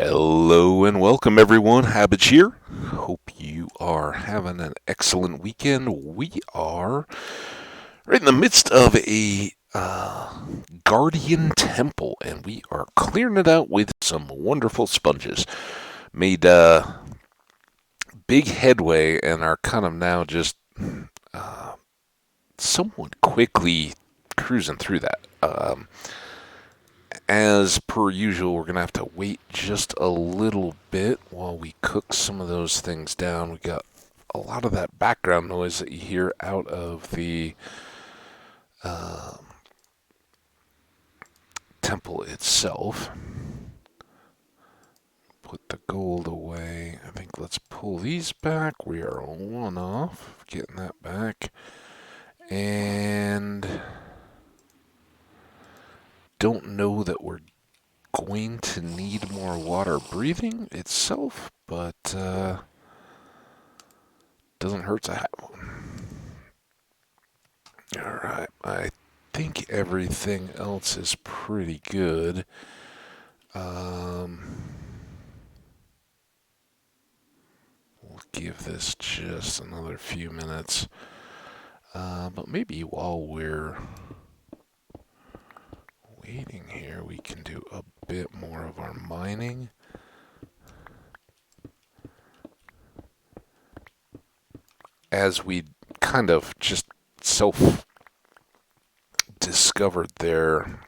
Hello and welcome everyone, Hambbage here. Hope you are having an excellent weekend. We are right in the midst of a guardian temple and we are clearing it out with some wonderful sponges. Made big headway and are kind of now just uh, somewhat quickly cruising through that. As per usual, we're going to have to wait just a little bit while we cook some of those things down. We got a lot of that background noise that you hear out of the temple itself. Put the gold away. I think let's pull these back. We are one off. Getting that back. And don't know that we're going to need more water breathing itself, but doesn't hurt to have one. Alright, I think everything else is pretty good. We'll give this just another few minutes. But maybe while we're waiting here, we can do a bit more of our mining. As we kind of just self-discovered there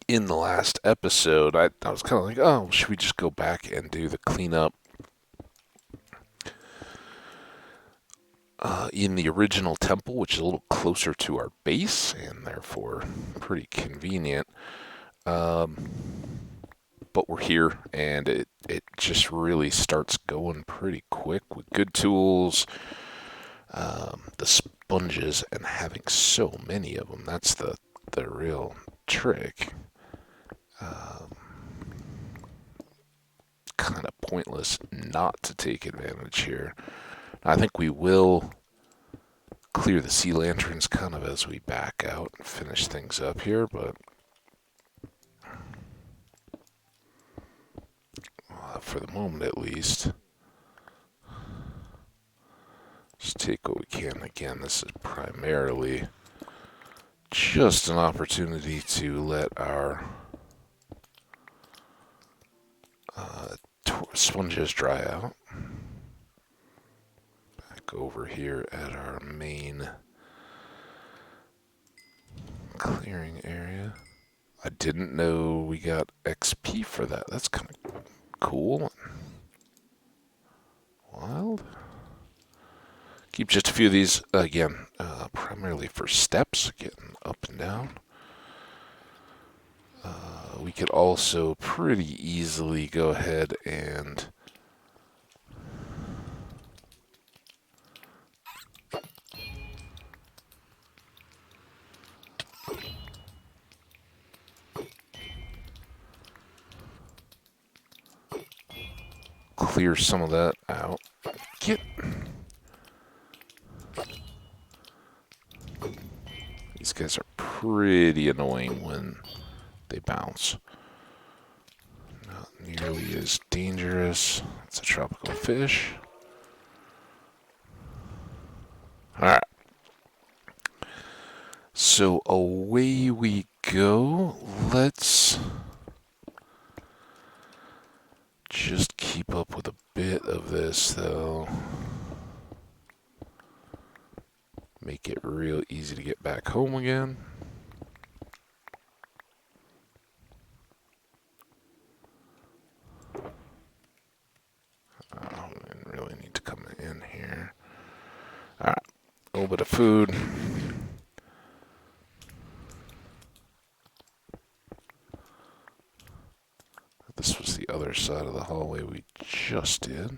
in the last episode, I was kind of like, oh, should we just go back and do the cleanup in the original temple, which is a little closer to our base and therefore pretty convenient. But we're here, and it just really starts going pretty quick with good tools, the sponges, and having so many of them. That's the real trick. Kind of pointless not to take advantage here. I think we will clear the sea lanterns kind of as we back out and finish things up here, but for the moment at least, just take what we can. Again, this is primarily just an opportunity to let our sponges dry out. Back over here at our main clearing area. I didn't know we got XP for that. That's kind of cool. Wild. Keep just a few of these, again, primarily for steps, getting up and down. We could also pretty easily go ahead and clear some of that out. These guys are pretty annoying when they bounce. Not nearly as dangerous. It's a tropical fish. Alright. So away we go. Let's just keep up with a bit of this, though. Make it real easy to get back home again. I didn't really need to come in here. Alright, a little bit of food. This was the other side of the hallway we just did.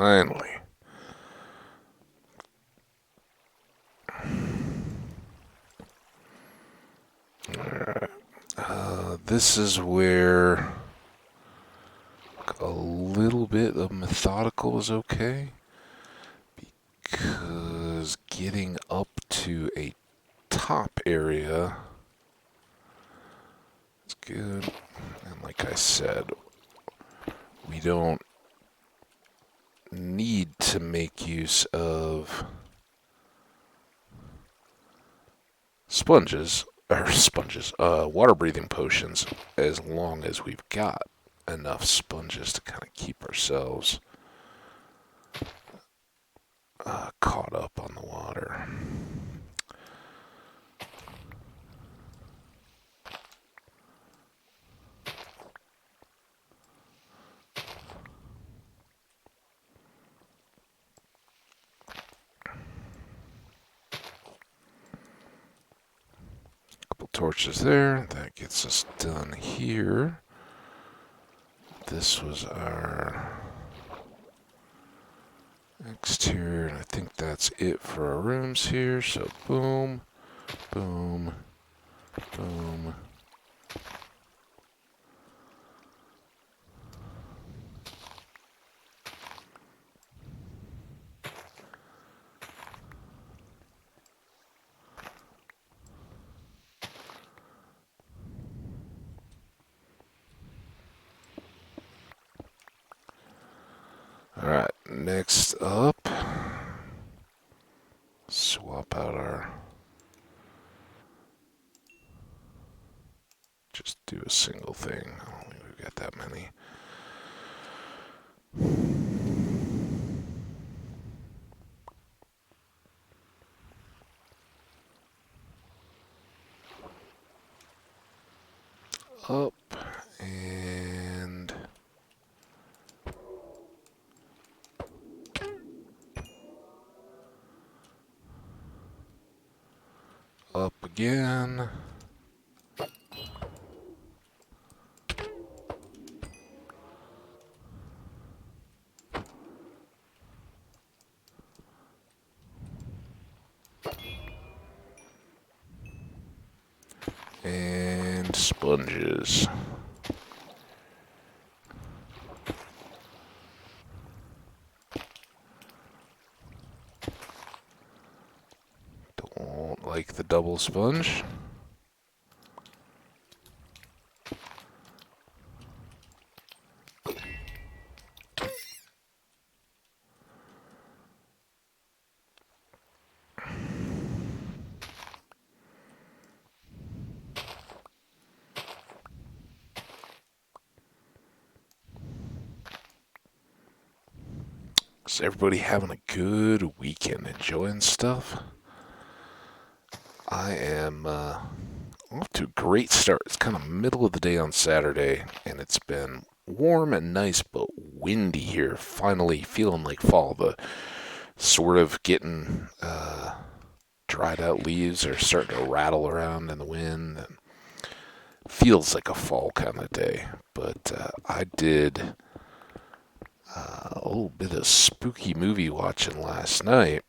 Finally. Alright. This is where a little bit of methodical is okay. Because getting up to a top area is good. And like I said, we don't need to make use of water breathing potions, as long as we've got enough sponges to kind of keep ourselves caught up on the water. Couple torches there. That gets us done here. This was our exterior, and I think that's it for our rooms here. So boom, boom, boom. Alright, next up, swap out our, just do a single thing. I don't think we've got that many. Up, and up again. And sponges. Don't like the double sponge. Is everybody having a good weekend, enjoying stuff? I am off to a great start. It's kind of middle of the day on Saturday, and it's been warm and nice, but windy here. Finally feeling like fall. The sort of getting dried out leaves are starting to rattle around in the wind, and feels like a fall kind of day. But I did a little bit of spooky movie watching last night.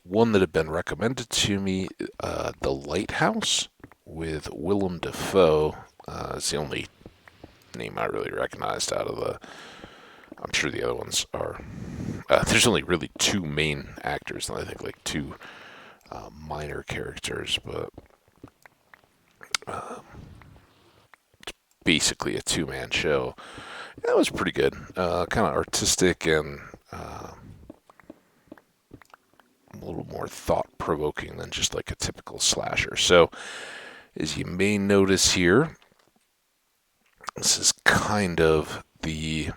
One that had been recommended to me, The Lighthouse with Willem Dafoe. It's the only name I really recognized out of the. I'm sure the other ones are. There's only really two main actors, and I think like two minor characters, but it's basically a two-man show. That was pretty good. Kind of artistic and a little more thought-provoking than just like a typical slasher. So, as you may notice here, this is kind of the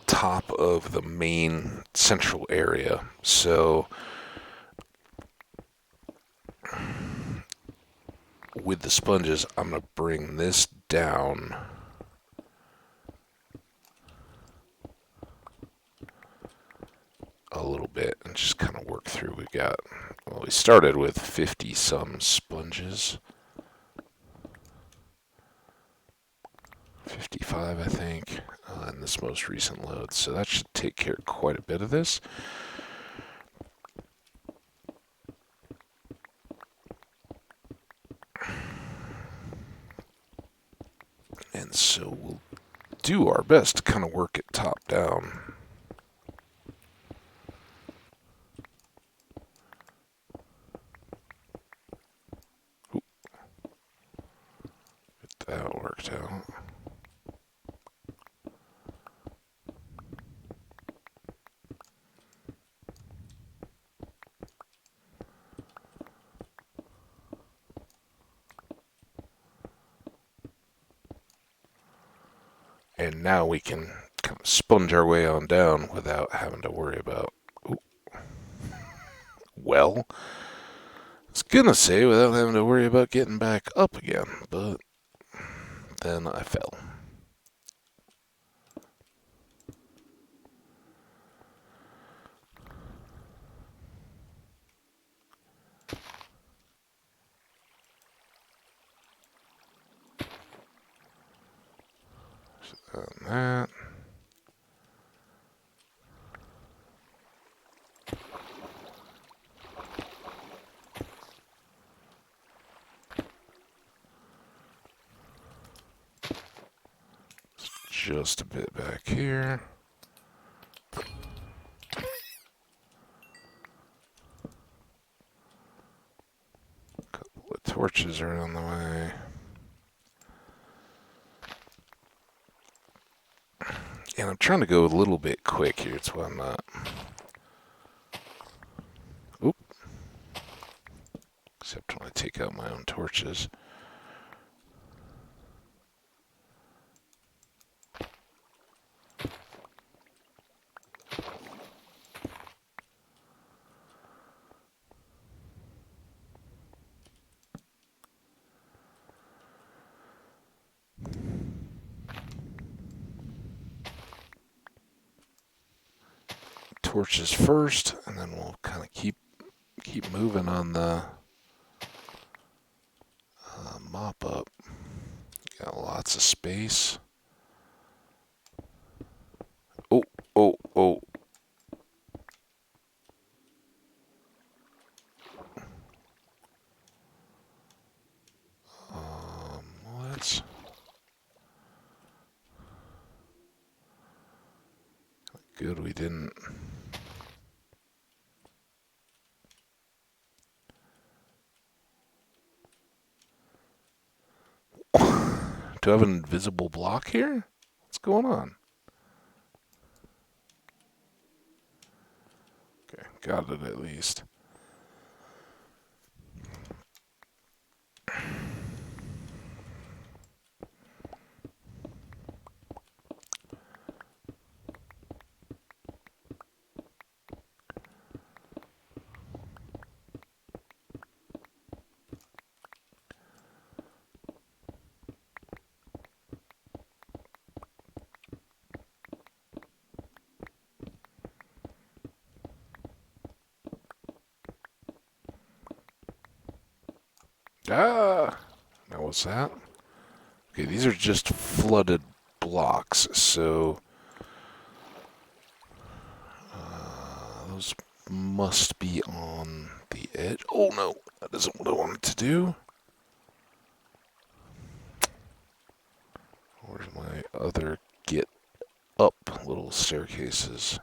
top of the main central area. So, with the sponges, I'm going to bring this down a little bit and just kind of work through. We started with 50 some sponges 55, I think, in this most recent load. So that should take care of quite a bit of this. And so we'll do our best to kind of work it top down. Oop. Get that worked out. And now we can kind of sponge our way on down without having to worry about, ooh, well, I was gonna say without having to worry about getting back up again, but then I fell. And that. Just a bit back here. Couple of torches are on the way. And I'm trying to go a little bit quick here, that's why I'm not. Oop. Except when I take out my own torches. Torches first, and then we'll kind of keep moving on the mop up. Got lots of space. Oh, oh, oh. Let's. Good, we didn't. Do I have an invisible block here? What's going on? Okay, got it at least. Ah! Now what's that? Okay, these are just flooded blocks, so those must be on the edge. Oh no, that isn't what I wanted to do. Where's my other get up little staircases?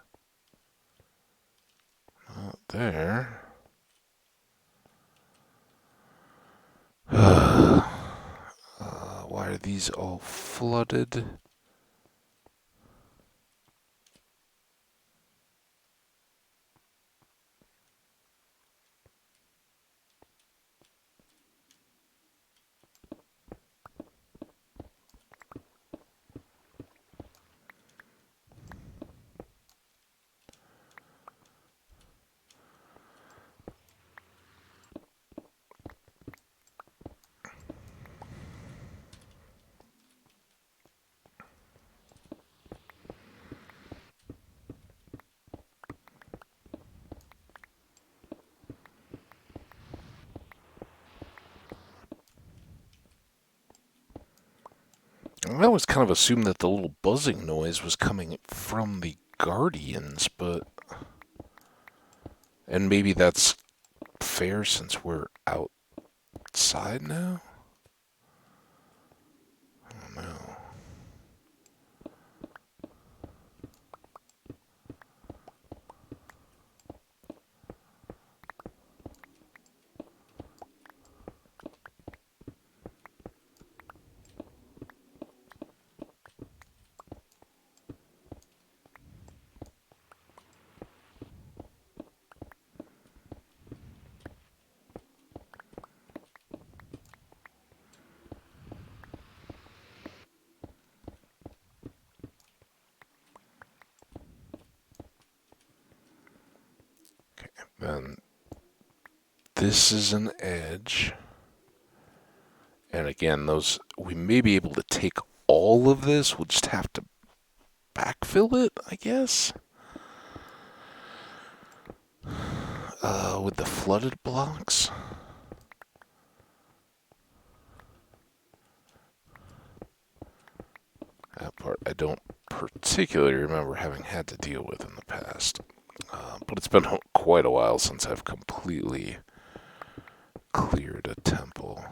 Not there. Why are these all flooded? I always kind of assumed that the little buzzing noise was coming from the Guardians, but... And maybe that's fair since we're outside now? I don't know. Then this is an edge. And again, those we may be able to take all of this. We'll just have to backfill it, I guess. With the flooded blocks. That part I don't particularly remember having had to deal with in the past. But it's been quite a while since I've completely cleared a temple.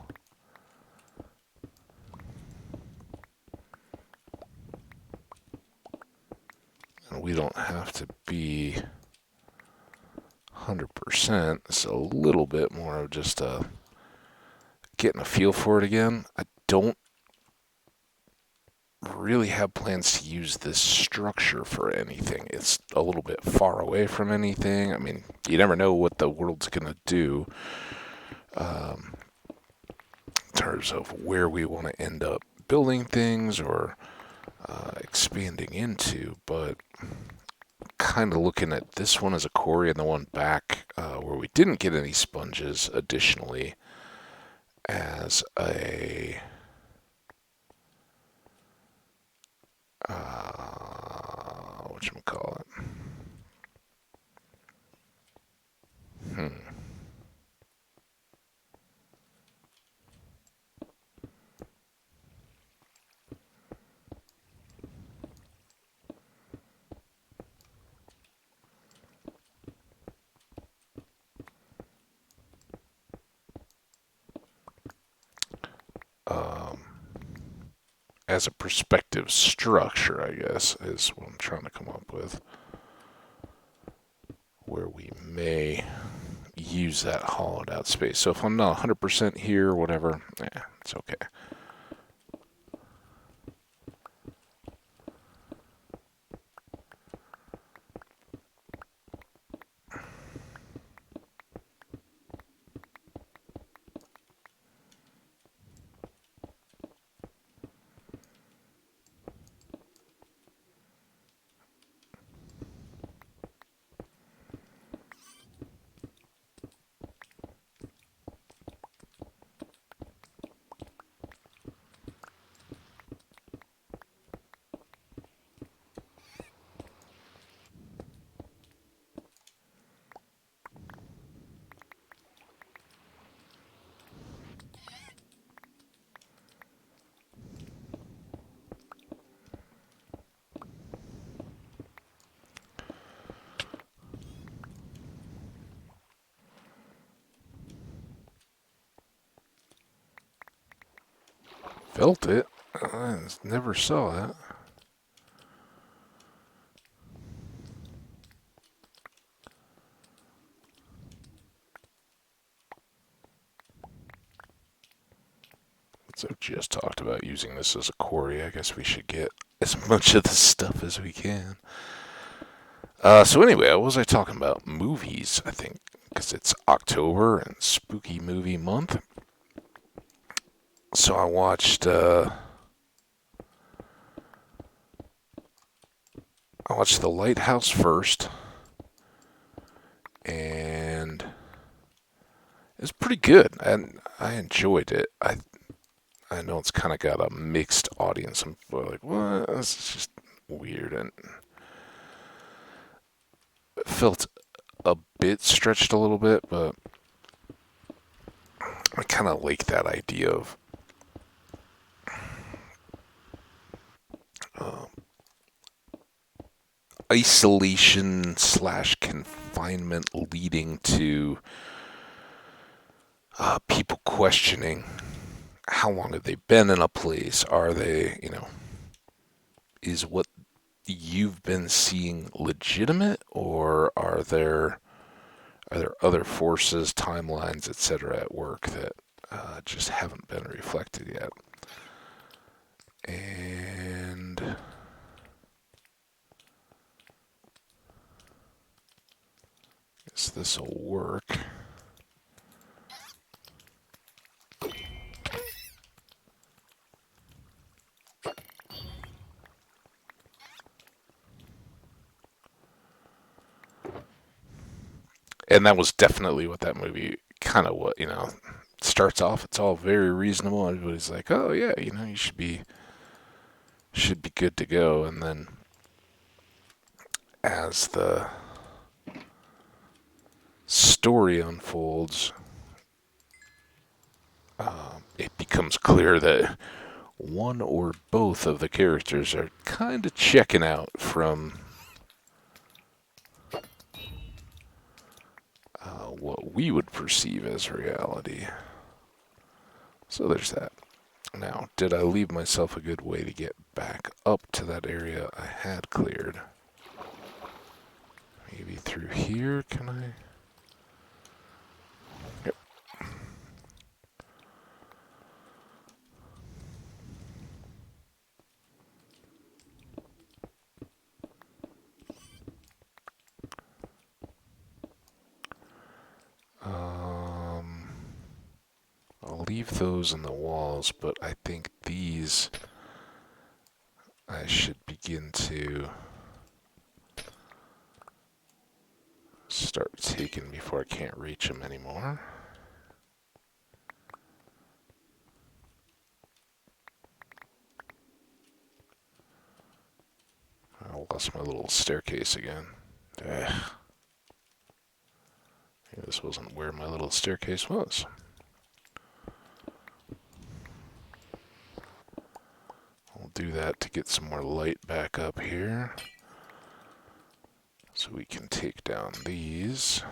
And we don't have to be 100%. It's a little bit more of just getting a feel for it again. I don't really have plans to use this structure for anything. It's a little bit far away from anything. I mean, you never know what the world's going to do in terms of where we want to end up building things or expanding into, but kind of looking at this one as a quarry and the one back where we didn't get any sponges additionally as a whatchamacallit. As a perspective structure, I guess, is what I'm trying to come up with. Where we may use that hollowed out space. So if I'm not 100% here or whatever, it's okay. Felt it. I never saw that. So I've just talked about using this as a quarry. I guess we should get as much of the stuff as we can. So anyway, what was I talking about? Movies, I think, because it's October and spooky movie month. So I watched The Lighthouse first, and it's pretty good, and I enjoyed it. I know it's kind of got a mixed audience. Some people are like, "What? This is just weird," and it felt a bit stretched a little bit, but I kind of like that idea of isolation slash confinement leading to people questioning how long have they been in a place? Are they, is what you've been seeing legitimate, or are there other forces, timelines, etc. at work that just haven't been reflected yet? And I guess this will work. And that was definitely what that movie kind of starts off. It's all very reasonable. Everybody's like, oh yeah, you should be good to go. And then as the story unfolds, it becomes clear that one or both of the characters are kind of checking out from what we would perceive as reality. So there's that. Now, did I leave myself a good way to get back up to that area I had cleared? Maybe through here, can I? Yep. I'll leave those in the walls, but I think these I should begin to start taking before I can't reach them anymore. I lost my little staircase again. Ugh. This wasn't where my little staircase was. I'll do that to get some more light back up here. So we can take down these.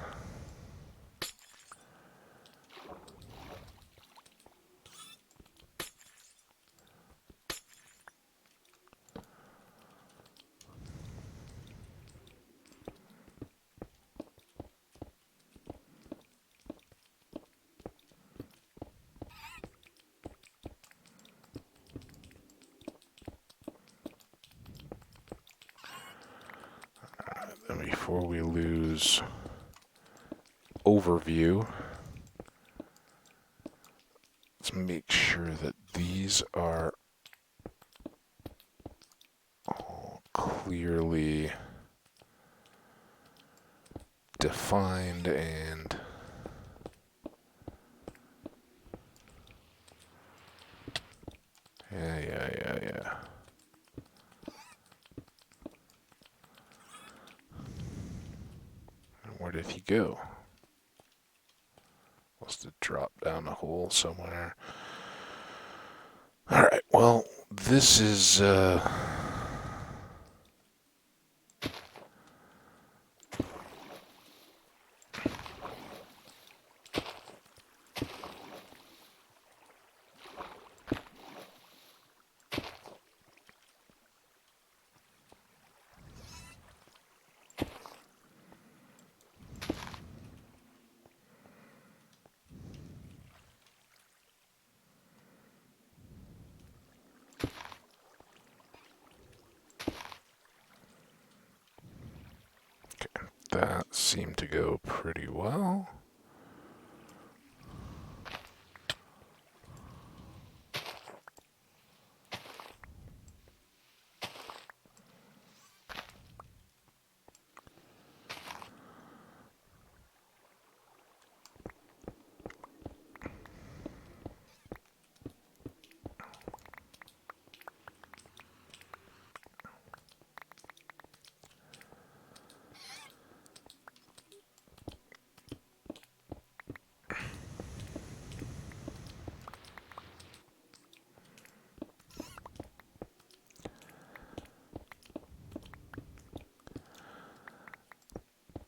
And before we lose overview, let's make sure that these are all clearly defined and yeah. Where did he go? Must have dropped down a hole somewhere. Alright, well, this is that seemed to go pretty well.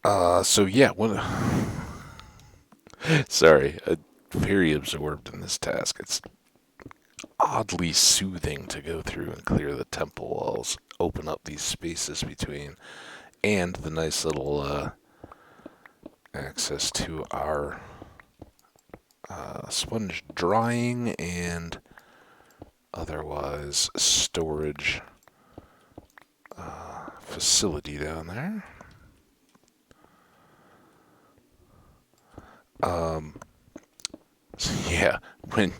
So yeah, sorry, very absorbed in this task. It's oddly soothing to go through and clear the temple walls, open up these spaces between, and the nice little access to our sponge drying and otherwise storage facility down there. Um, yeah, when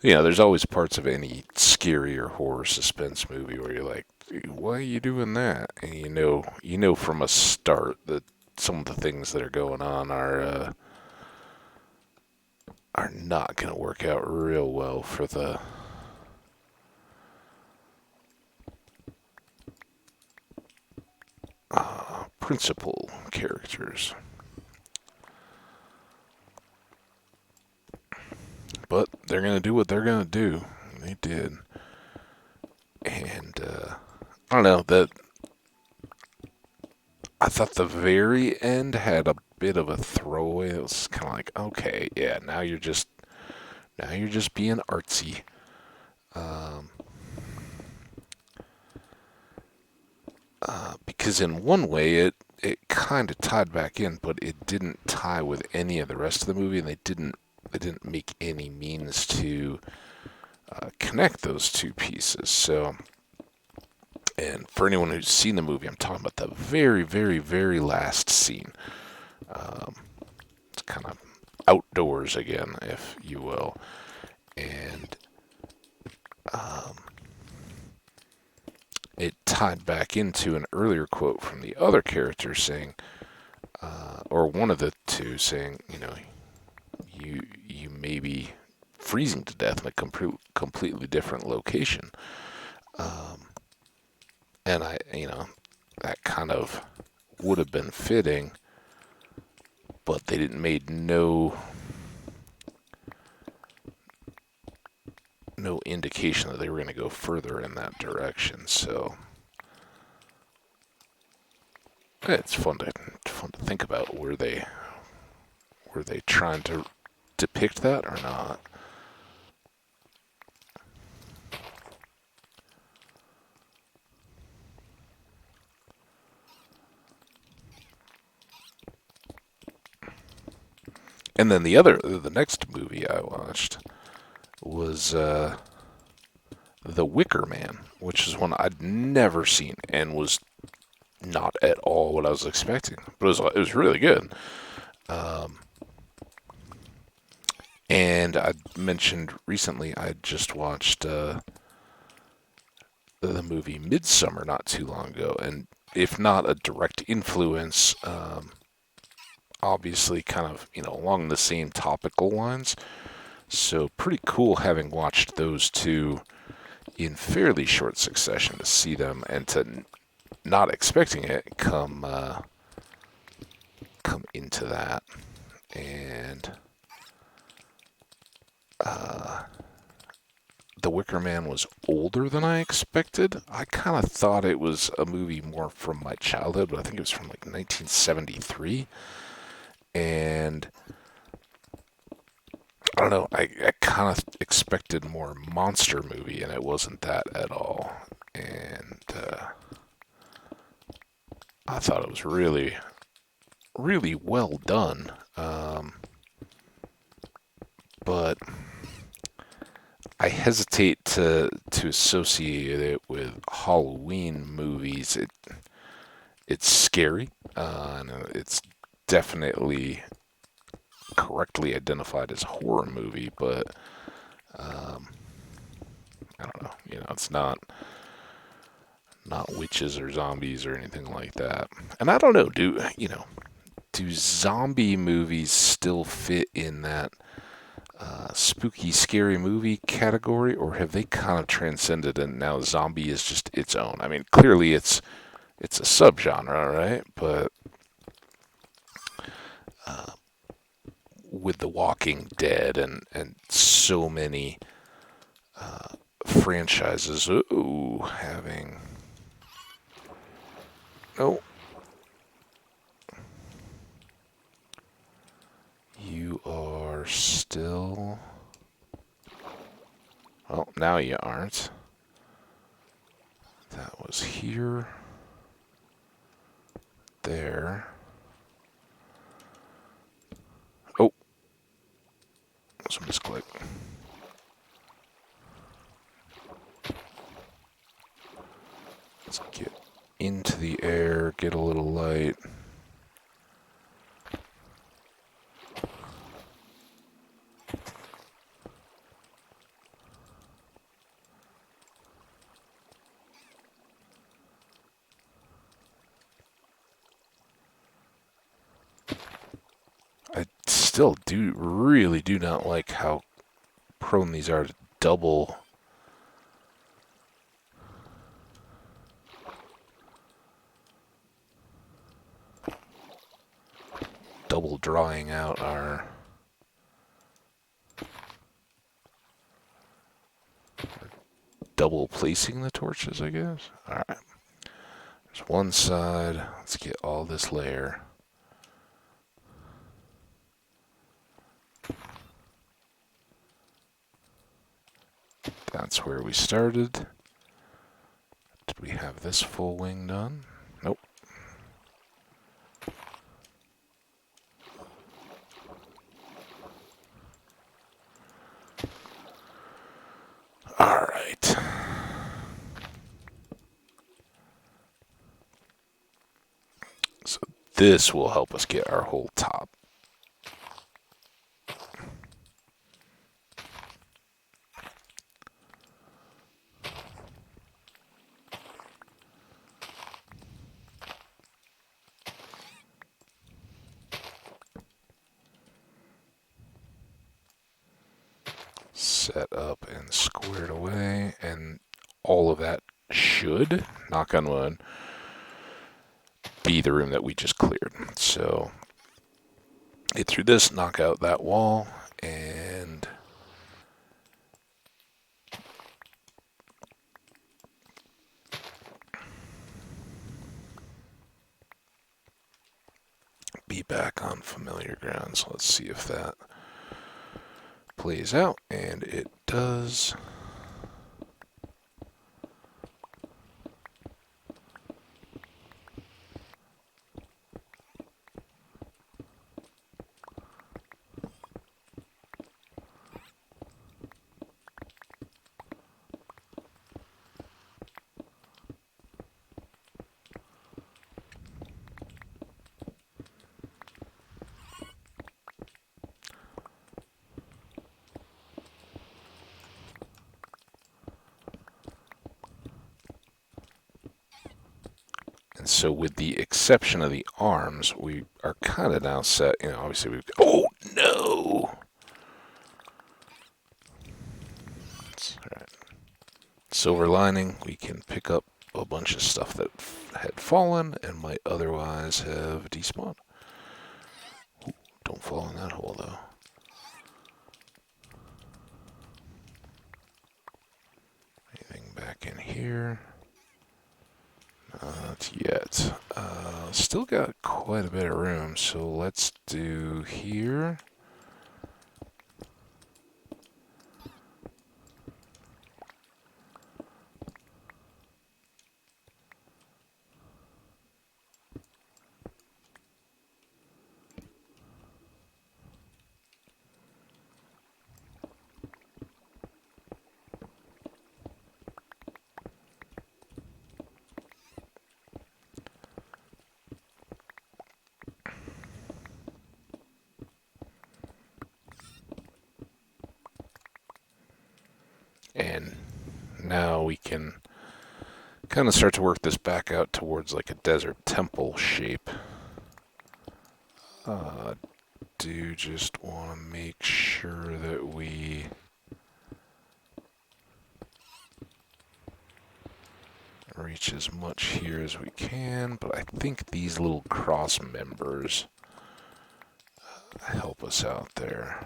there's always parts of any scary or horror suspense movie where you're like, why are you doing that? And you know from a start that some of the things that are going on are not going to work out real well for the principal characters. But they're going to do what they're going to do. They did. And I don't know, that I thought the very end had a bit of a throwaway. It was kind of like, okay, yeah, now you're just being artsy. Um, because in one way it kind of tied back in, but it didn't tie with any of the rest of the movie, and they didn't make any means to connect those two pieces. So, and for anyone who's seen the movie, I'm talking about the very, very, very last scene. Um, it's kind of outdoors again, if you will, and um, it tied back into an earlier quote from the other character saying, or one of the two saying, you may be freezing to death in a completely different location. Um, and that kind of would have been fitting, but they didn't made no indication that they were going to go further in that direction. So it's fun to think about. Were they trying to depict that or not? And then the next movie I watched was The Wicker Man, which is one I'd never seen and was not at all what I was expecting. But it was really good. Um, and I mentioned recently I just watched the movie Midsummer not too long ago, and if not a direct influence, obviously kind of along the same topical lines. So pretty cool having watched those two in fairly short succession to see them and to not expecting it come into that. And uh, The Wicker Man was older than I expected. I kind of thought it was a movie more from my childhood, but I think it was from like 1973. And I don't know, I kind of expected more monster movie, and it wasn't that at all. And I thought it was really, really well done. But I hesitate to associate it with Halloween movies. It's scary, and it's definitely correctly identified as a horror movie, but um, I don't know. It's not witches or zombies or anything like that. And I don't know. Do zombie movies still fit in that spooky, scary movie category, or have they kind of transcended and now zombie is just its own? I mean, clearly it's a subgenre, right? But uh, with The Walking Dead and so many franchises, having no, still... Well, now you aren't. That was here. There. Oh! That was a misclick. Let's get into the air, get a little light. I still really do not like how prone these are to double drawing out our double placing the torches, I guess. Alright. There's one side. Let's get all this layer. That's where we started. Did we have this full wing done? Nope. Alright. So this will help us get our whole top. Set up and squared away, and all of that should, knock on wood, be the room that we just cleared. So get through this, knock out that wall, and be back on familiar ground. So let's see if that plays out, and it does. So with the exception of the arms, we are kind of now set, obviously we've... Oh, no! Alright. Silver lining, we can pick up a bunch of stuff that had fallen and might otherwise have despawned. Ooh, don't fall in that hole, though. Anything back in here? Not yet. Still got quite a bit of room, so let's do here. And now we can kind of start to work this back out towards like a desert temple shape. Do just want to make sure that we reach as much here as we can, but I think these little cross members help us out there.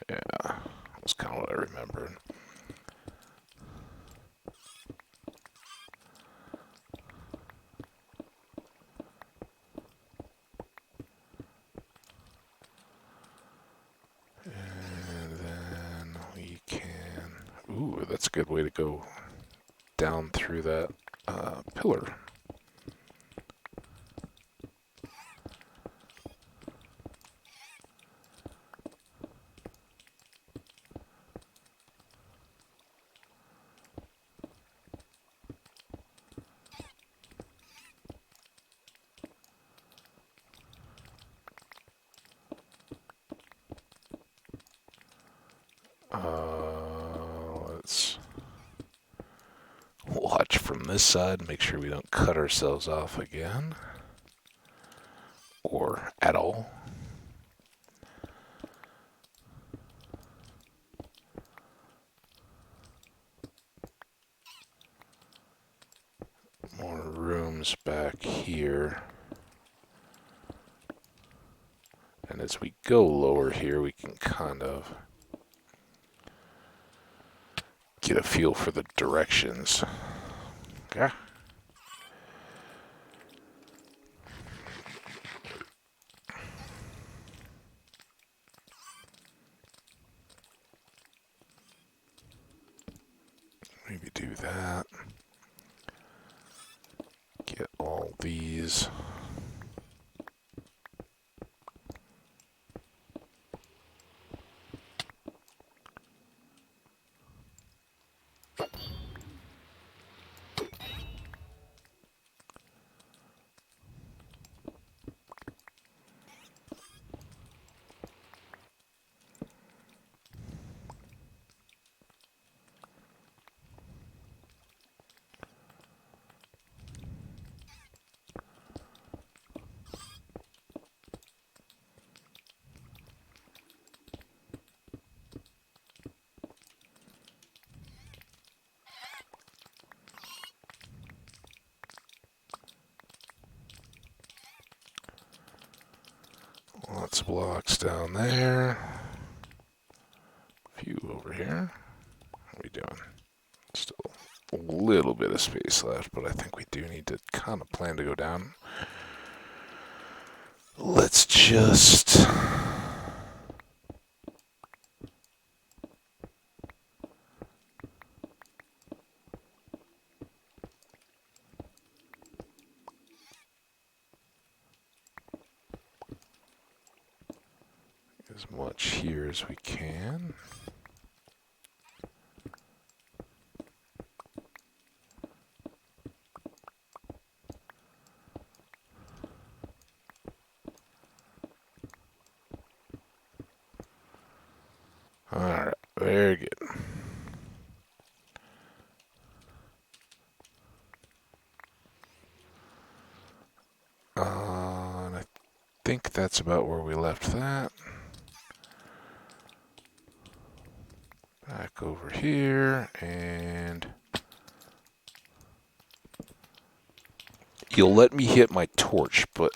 Yeah, that's kind of what I remembered. a good way to go down through that pillar. Let's watch from this side, make sure we don't cut ourselves off again, or at all. More rooms back here. And as we go lower here, we can kind of get a feel for the directions. Okay. Maybe do that. Get all these. Lots of blocks down there. A few over here. What are we doing? Still a little bit of space left, but I think we do need to kind of plan to go down. Let's just... as much here as we can. Alright, very good. And I think that's about where we left that. Back over here, and you'll let me hit my torch, but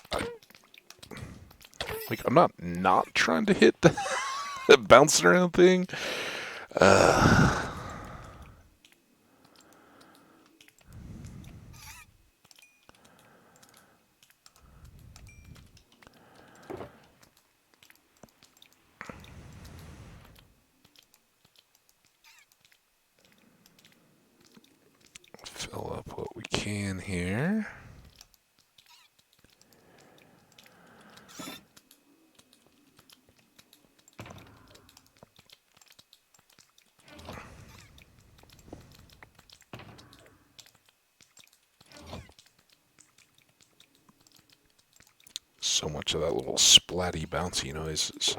I'm not trying to hit the bouncing around thing. Fill up what we can here. So much of that little splatty bouncy noise is...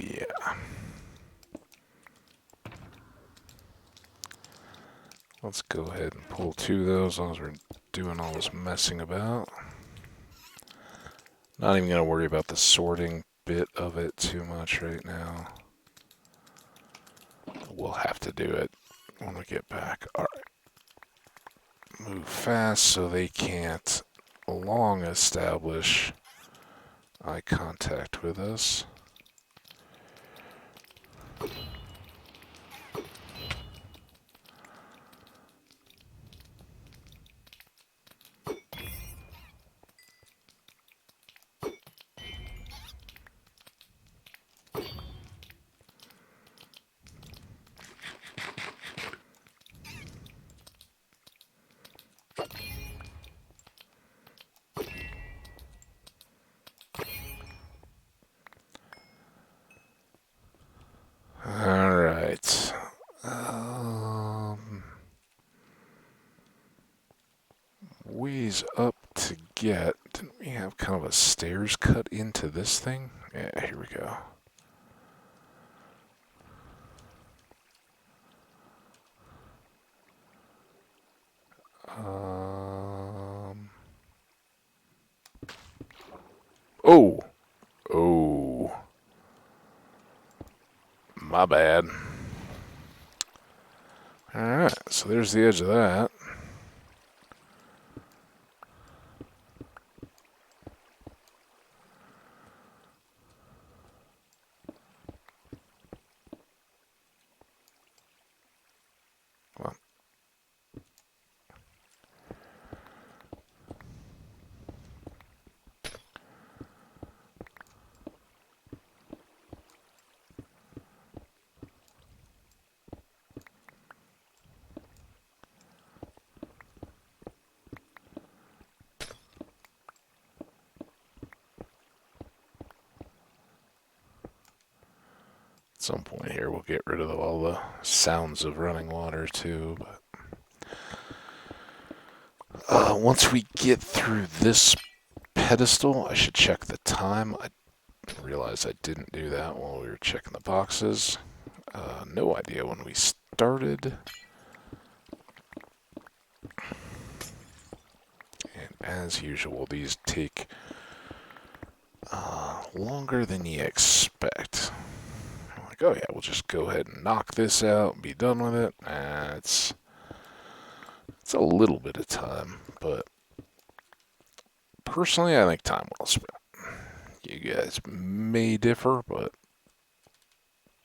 yeah. Let's go ahead and pull 2 of those as long as we're doing all this messing about. Not even going to worry about the sorting bit of it too much right now. We'll have to do it when we get back. Alright. Move fast so they can't long establish eye contact with us. these up to get... Didn't we have kind of a stairs cut into this thing? Yeah, here we go. Oh! Oh. My bad. Alright, so there's the edge of that. Well, at some point here, we'll get rid of all the sounds of running water too. But once we get through this pedestal, I should check the time. I realized I didn't do that while we were checking the boxes. No idea when we started. And as usual, these take longer than you expect. Oh yeah, we'll just go ahead and knock this out and be done with it. It's a little bit of time, but personally I think time well spent. You guys may differ, but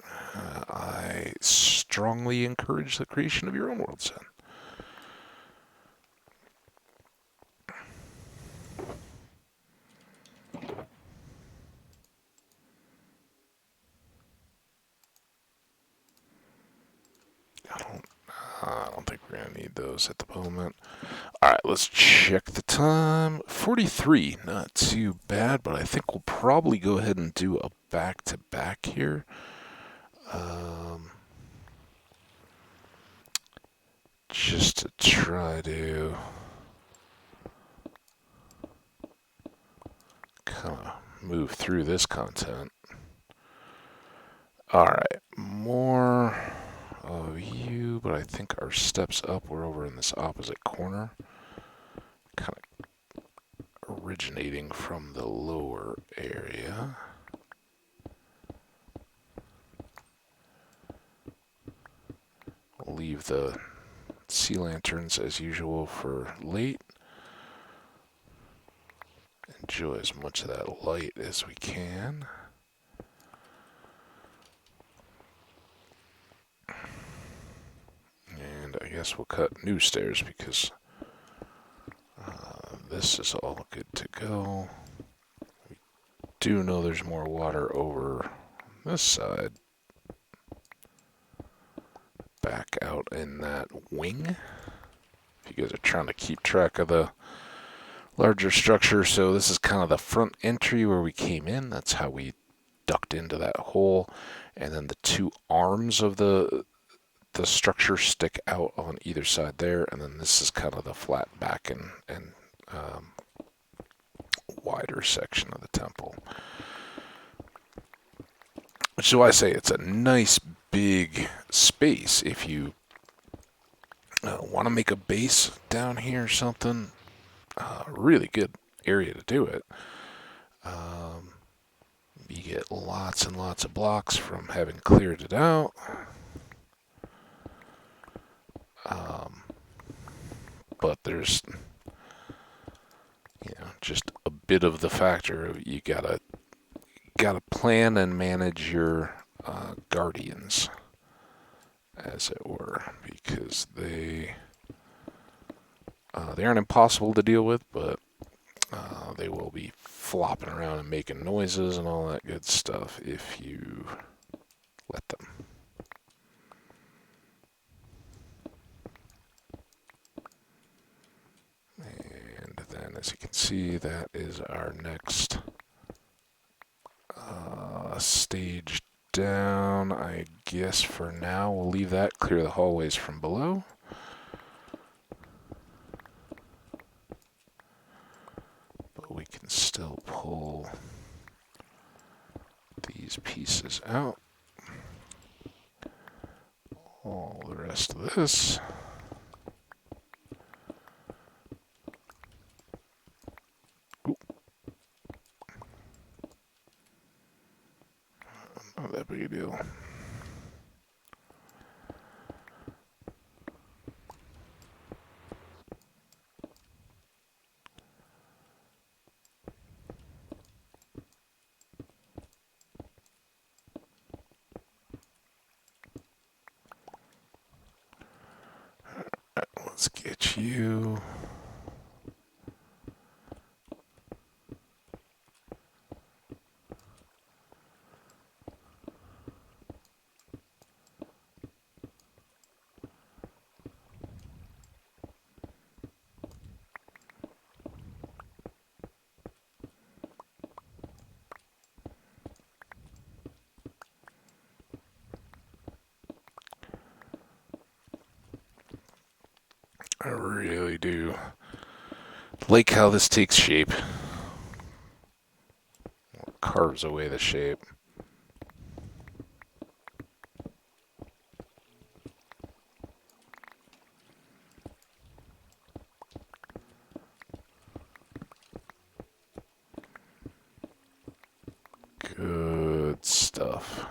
I strongly encourage the creation of your own worlds then. I don't think we're going to need those at the moment. Alright, let's check the time. 43, not too bad, but I think we'll probably go ahead and do a back-to-back here. Just to try to kind of move through this content. Alright, more of you, but I think our steps up were over in this opposite corner. Kind of originating from the lower area. We'll leave the sea lanterns as usual for late. Enjoy as much of that light as we can. And I guess we'll cut new stairs because this is all good to go. We do know there's more water over this side. Back out in that wing. If you guys are trying to keep track of the larger structure, so this is kind of the front entry where we came in. That's how we ducked into that hole, and then the two arms of the structure stick out on either side there, and then this is kind of the flat back and wider section of the temple. Which is why I say it's a nice big space if you want to make a base down here or something. Really good area to do it. You get lots and lots of blocks from having cleared it out. But there's, just a bit of the factor of you gotta plan and manage your guardians, as it were, because they aren't impossible to deal with, but they will be flopping around and making noises and all that good stuff if you let them. And then, as you can see, that is our next stage down. I guess for now we'll leave that, clear the hallways from below. can still pull these pieces out. All the rest of this. Ooh. Not that big a deal. Let's get you. I really do like how this takes shape. Carves away the shape. Good stuff.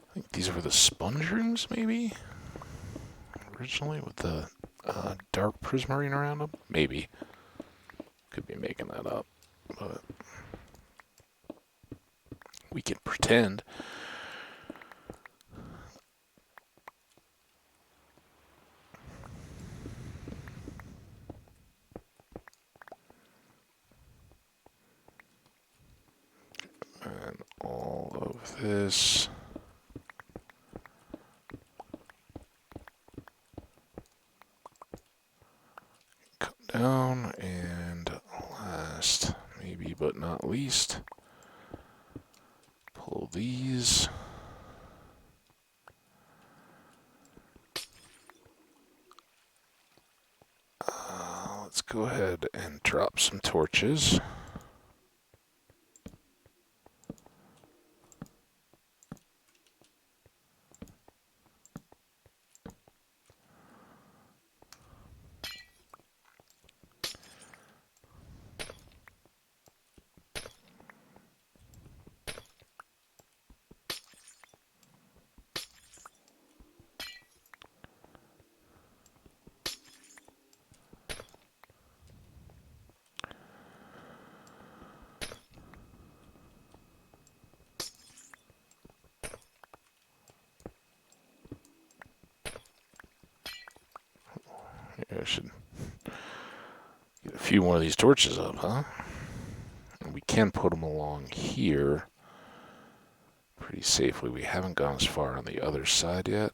I think these were the sponge rooms, maybe? Originally, with the dark prismarine around them? Maybe. Could be making that up, but we can pretend. And all of this. Come down, and last, maybe but not least, pull these. Let's go ahead and drop some torches. Maybe I should get a few more of these torches up, huh? And we can put them along here pretty safely. We haven't gone as far on the other side yet.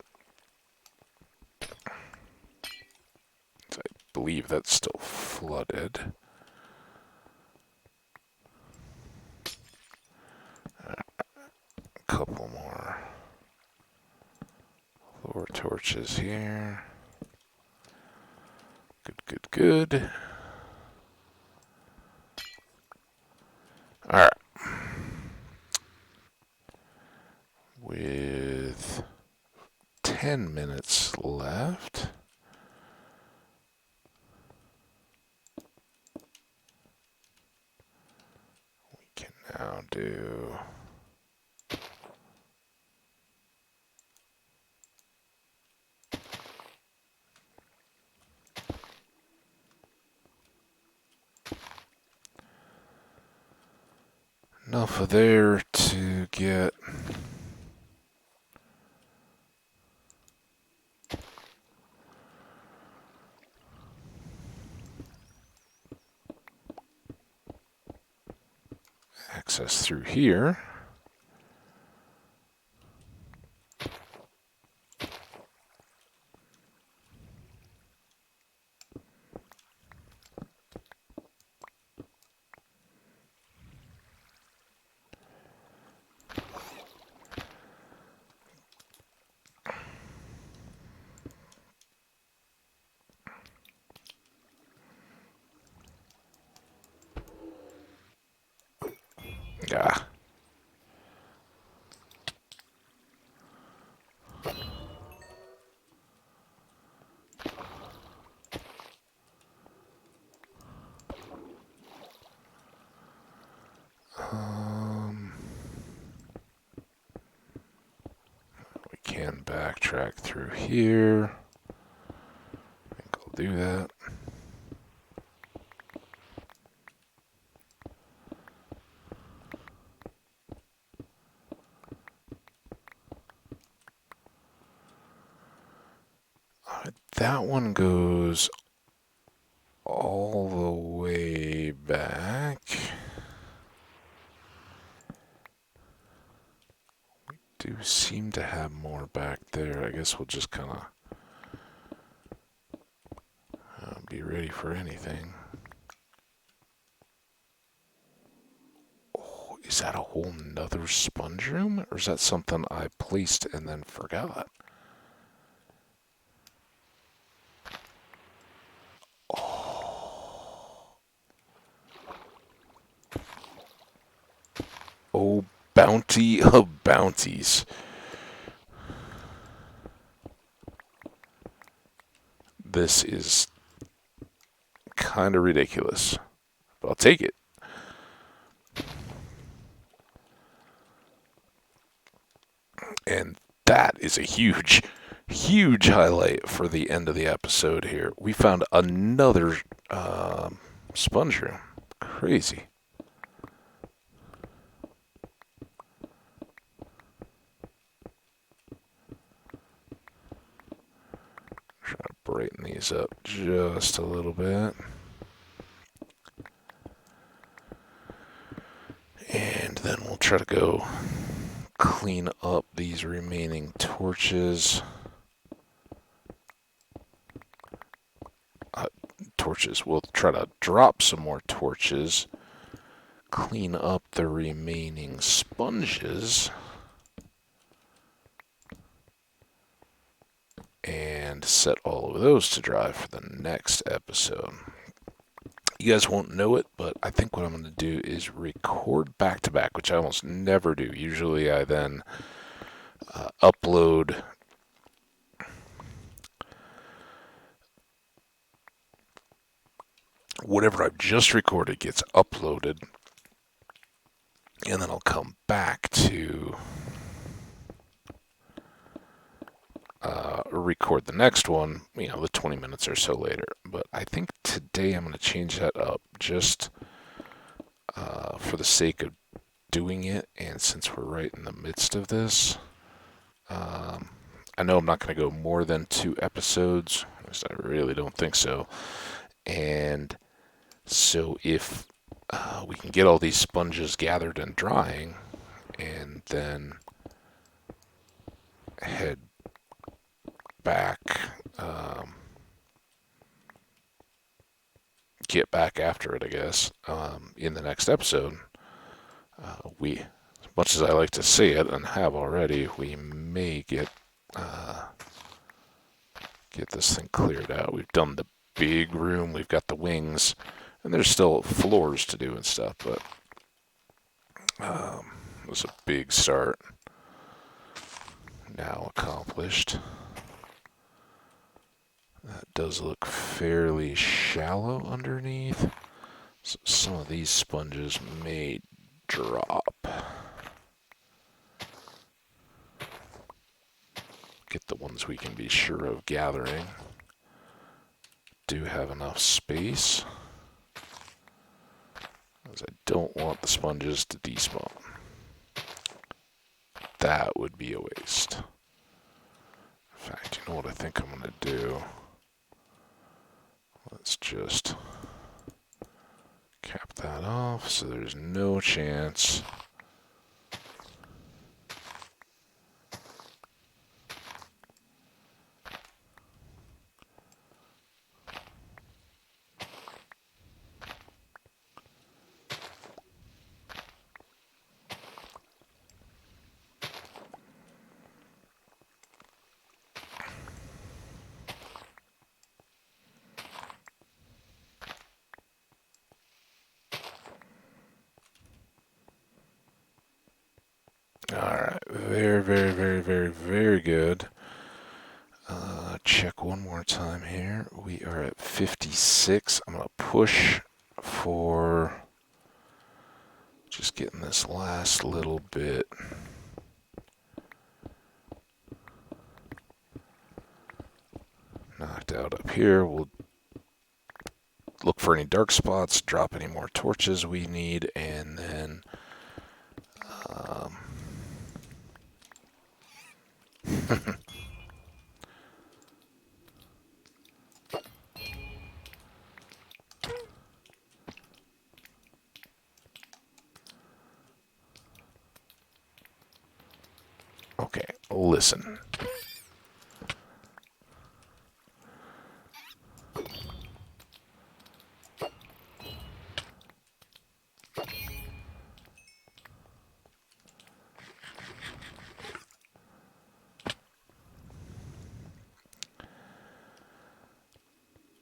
I believe that's still flooded. A couple more lower torches here. Good. Alright. With 10 minutes left, we can now do enough of there to get access through here. Ah. We can backtrack through here. I think I'll do that. That one goes all the way back. We do seem to have more back there. I guess we'll just kind of be ready for anything. Oh, is that a whole nother sponge room? Or is that something I placed and then forgot? Oh, bounty of bounties. This is kind of ridiculous, but I'll take it. And that is a huge, huge highlight for the end of the episode here. We found another sponge room. Crazy. Try to brighten these up just a little bit. And then we'll try to go clean up these remaining torches. We'll try to drop some more torches, clean up the remaining sponges, and set all of those to dry for the next episode. You guys won't know it, but I think what I'm going to do is record back to back, which I almost never do. Usually I then upload whatever I've just recorded gets uploaded, and then I'll come back to record the next one, the 20 minutes or so later. But I think today I'm going to change that up just for the sake of doing it, and since we're right in the midst of this, I know I'm not going to go more than 2 episodes. At least I really don't think so. And so if we can get all these sponges gathered and drying, and then head back, get back after it, I guess, in the next episode, as much as I like to say it and have already, we may get this thing cleared out. We've done the big room, we've got the wings, and there's still floors to do and stuff, but it was a big start. Now accomplished. That does look fairly shallow underneath, so some of these sponges may drop. Get the ones we can be sure of gathering. Do have enough space, as I don't want the sponges to despawn. That would be a waste. In fact, you know what I think I'm going to do? Let's just cap that off so there's no chance. Alright, very, very, very, very, very good. Check one more time here. We are at 56. I'm going to push for just getting this last little bit. Knocked out up here. We'll look for any dark spots, drop any more torches we need, and then okay, listen.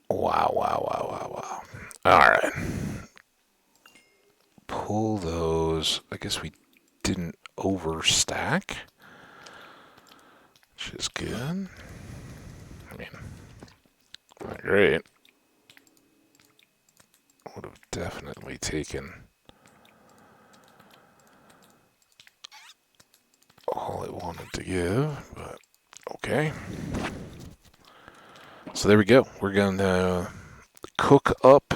Wow, wow, wow, wow, wow. Alright. Pull those. I guess we didn't overstack, which is good. I mean, not great. Would have definitely taken all it wanted to give, but okay. So there we go. We're going to cook up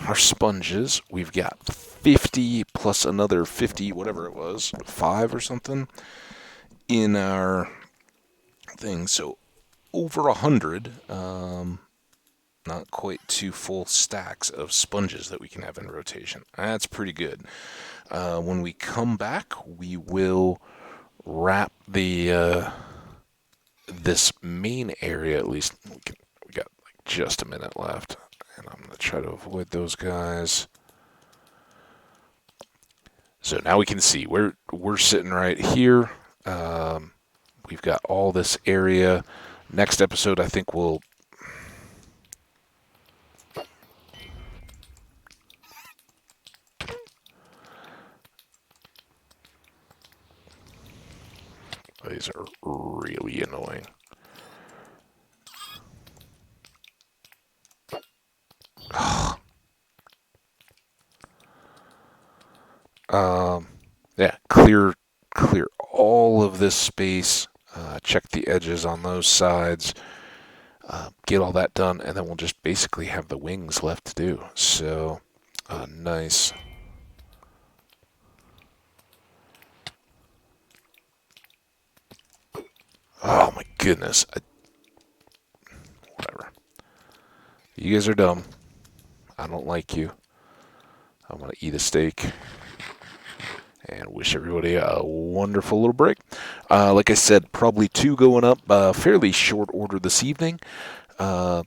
our sponges. We've got 50 plus another 50, whatever it was, 5 or something, in our thing. So over 100, not quite 2 full stacks of sponges that we can have in rotation. That's pretty good. When we come back, we will wrap the this main area, at least. We got like just a minute left, and I'm gonna try to avoid those guys. So now we can see we're sitting right here. We've got all this area. Next episode, I think we'll these are really annoying. Yeah, clear all of this space. Check the edges on those sides. Get all that done, and then we'll just basically have the wings left to do. So, nice. Oh my goodness. Whatever. You guys are dumb. I don't like you. I'm going to eat a steak and wish everybody a wonderful little break. Like I said, probably 2 going up fairly short order this evening. I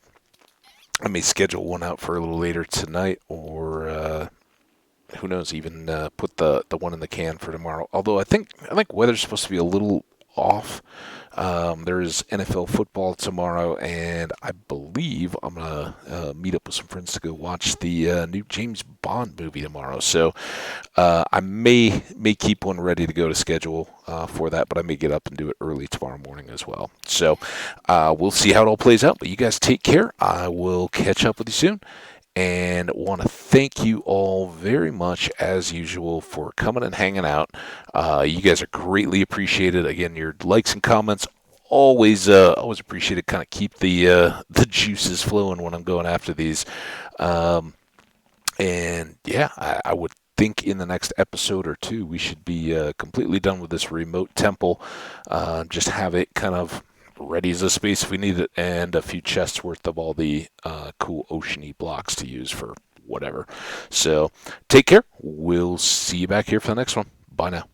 may schedule one out for a little later tonight, or who knows, even put the one in the can for tomorrow. Although I think weather's supposed to be a little off. There's NFL football tomorrow, and I believe I'm gonna meet up with some friends to go watch the new James Bond movie tomorrow. So I may keep one ready to go to schedule for that, but I may get up and do it early tomorrow morning as well. So we'll see how it all plays out. But you guys take care. I will catch up with you soon. And want to thank you all very much, as usual, for coming and hanging out. You guys are greatly appreciated. Again, your likes and comments always appreciated. Kind of keep the juices flowing when I'm going after these. And yeah, I would think in the next episode or 2 we should be completely done with this remote temple. Just have it kind of ready as a space if we need it, and a few chests worth of all the cool oceany blocks to use for whatever. So take care. We'll see you back here for the next one. Bye now.